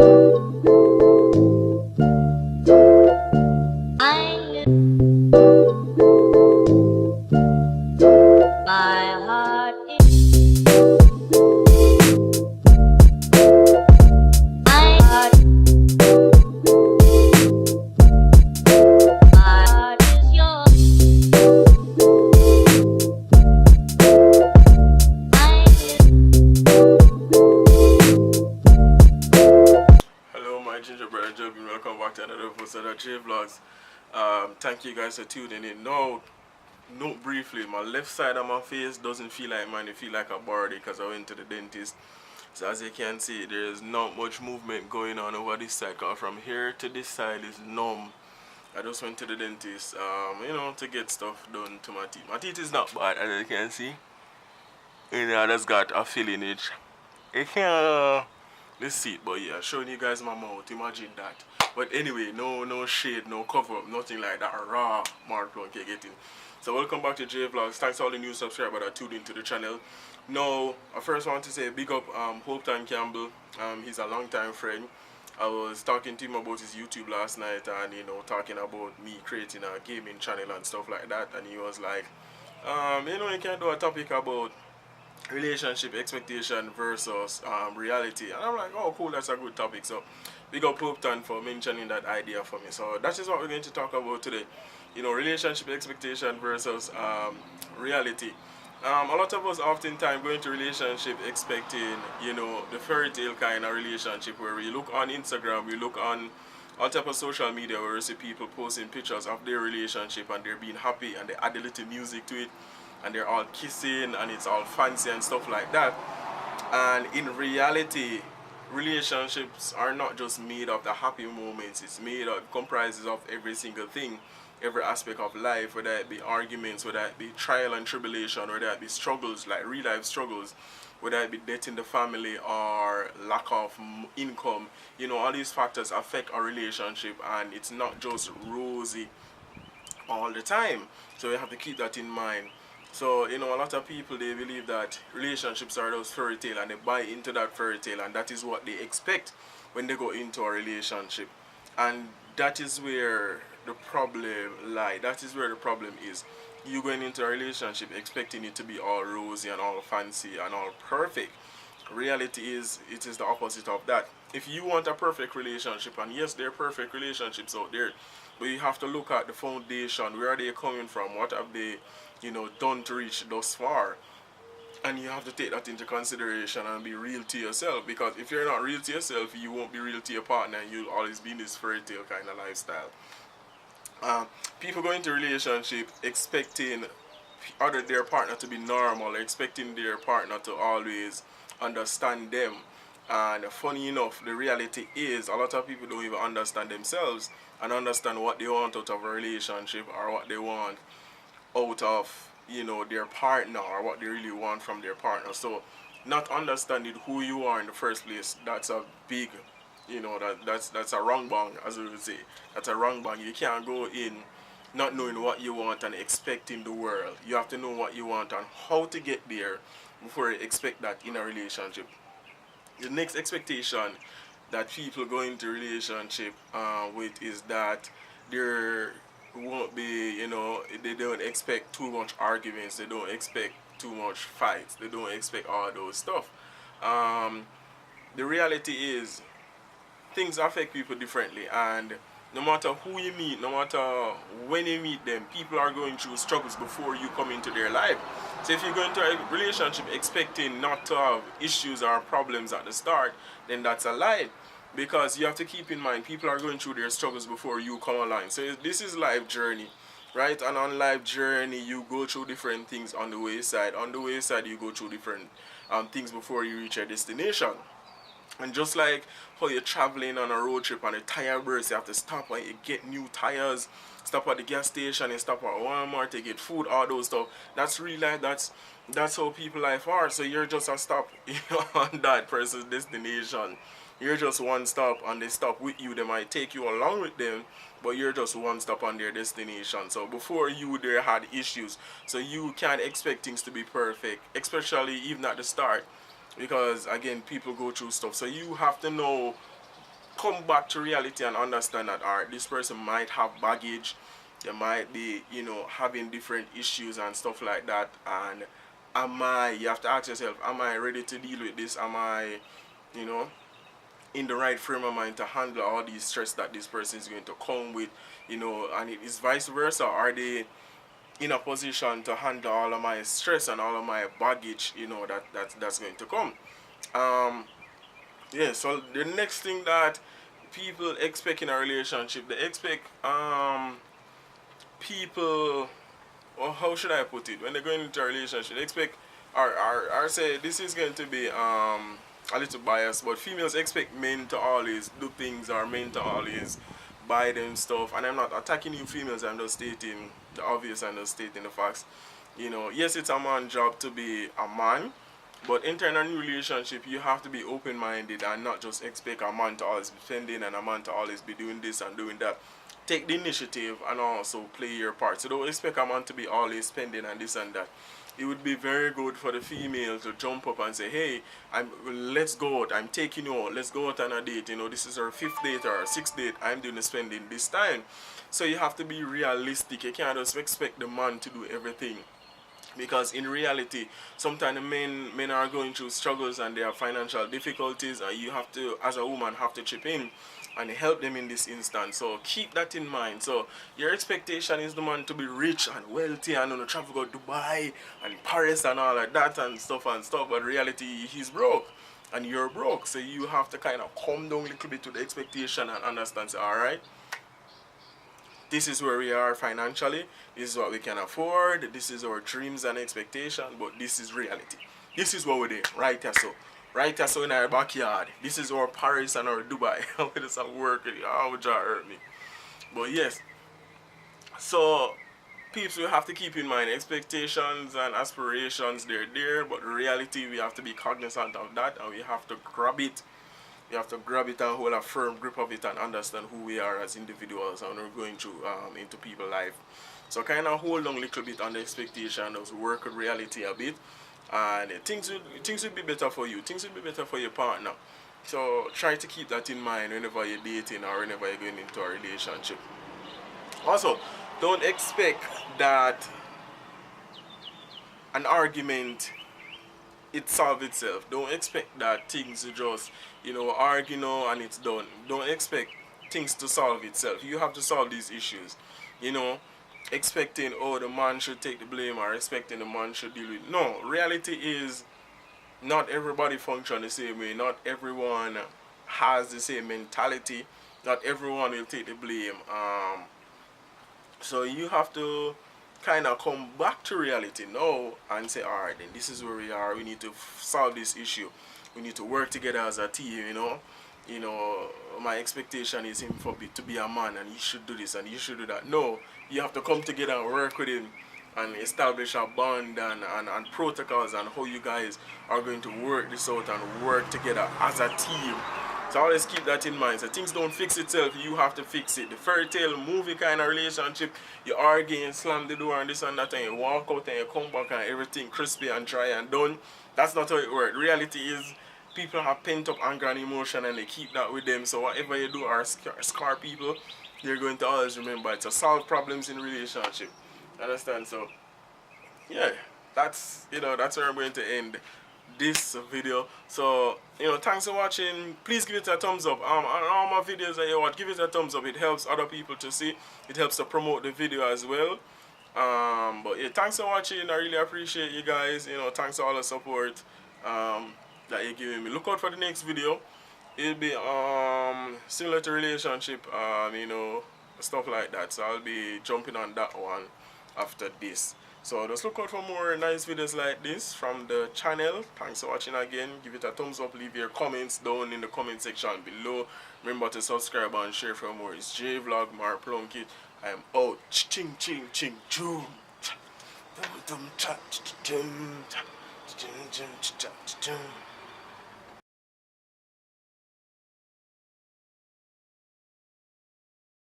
My heart is my heart. My heart is yours. Hello, my gingerbread Joby. Welcome back to another episode of JVLOGS. Thank you guys for tuning in. Now, note briefly, my left side of my face doesn't feel like mine. It feels like a body because I went to the dentist. So as you can see, there's not much movement going on over this side. Cause from here to this side is numb. I just went to the dentist, to get stuff done to my teeth. My teeth is not bad, as you can see. I just got a filling itch. It can't. Let's see it, but yeah, showing you guys my mouth. Imagine that. But anyway, no shade, no cover up, nothing like that. Raw Mark Plunkett getting. So welcome back to JVLOGS. Thanks to all the new subscribers that are tuned into the channel. Now, I first want to say big up Hope Campbell. He's a long-time friend. I was talking to him about his YouTube last night, and talking about me creating a gaming channel and stuff like that. And he was like, you can do a topic about relationship expectation versus reality. And I'm like, oh cool, that's a good topic. So big up Popton for mentioning that idea for me. So that is what we're going to talk about today. Relationship expectation versus reality. A lot of us oftentimes go into relationship expecting, the fairy tale kind of relationship where we look on Instagram, we look on all type of social media where we see people posting pictures of their relationship and they're being happy and they add a little music to it and they're all kissing and it's all fancy and stuff like that. And in reality, relationships are not just made of the happy moments. It's made of, comprises of every single thing, every aspect of life, whether it be arguments, whether it be trial and tribulation, whether it be struggles, like real life struggles, whether it be debt in the family or lack of income. All these factors affect our relationship, and it's not just rosy all the time. So we have to keep that in mind. So, a lot of people, they believe that relationships are those fairy tale and they buy into that fairy tale, and that is what they expect when they go into a relationship. And that is where the problem lies. That is where the problem is. You going into a relationship expecting it to be all rosy and all fancy and all perfect. Reality is, it is the opposite of that. If you want a perfect relationship, and yes, there are perfect relationships out there, but you have to look at the foundation. Where are they coming from? What have they done to reach thus far? And you have to take that into consideration and be real to yourself, because if you're not real to yourself, you won't be real to your partner, and you'll always be in this fairy tale kind of lifestyle. People go into relationship expecting their partner to be normal, expecting their partner to always understand them. And funny enough, the reality is a lot of people don't even understand themselves and understand what they want out of a relationship, or what they want out of their partner, or what they really want from their partner. So not understanding who you are in the first place, that's a big that's a wrong bang, as we would say. That's a wrong bang. You can't go in not knowing what you want and expecting the world. You have to know what you want and how to get there before you expect that in a relationship. The next expectation that people go into relationship with is that there won't be, they don't expect too much arguments, they don't expect too much fights, they don't expect all those stuff. The reality is, things affect people differently, and no matter who you meet, no matter when you meet them, people are going through struggles before you come into their life. So if you go into a relationship expecting not to have issues or problems at the start, then that's a lie. Because you have to keep in mind, people are going through their struggles before you come along. So this is life journey, right? And on life journey, you go through different things on the wayside. On the wayside, you go through different things before you reach your destination. And just like how you're traveling on a road trip and a tire bursts, you have to stop and you get new tires, stop at the gas station, you stop at Walmart to get food, all those stuff. That's real life. That's how people life are. So you're just a stop on that person's destination. You're just one stop, and they stop with you. They might take you along with them, but you're just one stop on their destination. So before you, they had issues. So you can't expect things to be perfect, especially even at the start, because again, people go through stuff. So you have to know come back to reality and understand that, alright, this person might have baggage, they might be, you know, having different issues and stuff like that, and you have to ask yourself, am I ready to deal with this? Am I, you know, in the right frame of mind to handle all these stress that this person is going to come with, you know, and it is vice versa. Are they in a position to handle all of my stress and all of my baggage, you know, that's going to come? Yeah, so the next thing that people expect in a relationship, they expect people, or how should I put it, when they're going into a relationship, they expect, or say this is going to be a little biased, but females expect men to always do things, or men to always buy them stuff. And I'm not attacking you females, I'm just stating the obvious and just stating the facts. You know, yes, it's a man's job to be a man, but entering a new relationship, you have to be open-minded and not just expect a man to always be spending and a man to always be doing this and doing that. Take the initiative and also play your part. So don't expect a man to be always spending and this and that. It would be very good for the female to jump up and say, hey, let's go out, I'm taking you out, let's go out on a date, you know, this is our 5th date or our 6th date, I'm doing the spending this time. So you have to be realistic. You can't just expect the man to do everything, because in reality sometimes men are going through struggles and they have financial difficulties, and you have to, as a woman, have to chip in and help them in this instance. So keep that in mind. So your expectation is the man to be rich and wealthy and, you know, travel go Dubai and Paris and all like that and stuff, but in reality he's broke and you're broke. So you have to kind of calm down a little bit to the expectation and understand, so, alright, this is where we are financially, this is what we can afford, this is our dreams and expectation, but this is reality. This is what we're doing, right here, so. Right here, so in our backyard. This is our Paris and our Dubai. We just have work, how would you hurt me? But yes, so peeps, we have to keep in mind expectations and aspirations, they're there, but reality, we have to be cognizant of that, and we have to grab it. You have to grab it and hold a firm grip of it and understand who we are as individuals and we're going through into people's life. So kind of hold on a little bit on the expectation, just work with reality a bit, and things will be better for you. Things will be better for your partner. So try to keep that in mind whenever you're dating or whenever you're going into a relationship. Also, don't expect that an argument it solve itself. Don't expect that things just, you know, argue now and it's done. Don't expect things to solve itself. You have to solve these issues. You know, expecting, oh, the man should take the blame, or expecting the man should deal with it. No, reality is not everybody function the same way. Not everyone has the same mentality. Not everyone will take the blame. So you have to kind of come back to reality now and say, alright, then this is where we are, we need to solve this issue, we need to work together as a team. You know, my expectation is him to be a man, and he should do this and he should do that. No, you have to come together and work with him and establish a bond and protocols and how you guys are going to work this out and work together as a team. So always keep that in mind. So things don't fix itself, you have to fix it. The fairy tale movie kind of relationship, you argue and slam the door and this and that, and you walk out and you come back and everything crispy and dry and done. That's not how it works. Reality is people have pent up anger and emotion and they keep that with them. So whatever you do or scar people, you're going to always remember it. So solve problems in relationship. Understand? So yeah, that's, you know, that's where I'm going to end this video. So, you know, thanks for watching. Please give it a thumbs up. On all my videos that you watch, give it a thumbs up. It helps other people to see. It helps to promote the video as well. But yeah, thanks for watching. I really appreciate you guys. You know, thanks for all the support that you're giving me. Look out for the next video. It'll be similar to relationship, you know, stuff like that. So I'll be jumping on that one after this. So just look out for more nice videos like this from the channel. Thanks for watching again. Give it a thumbs up. Leave your comments down in the comment section below. Remember to subscribe and share for more. It's JVLOG, Plunkett. I am out. Ching ching ching ching.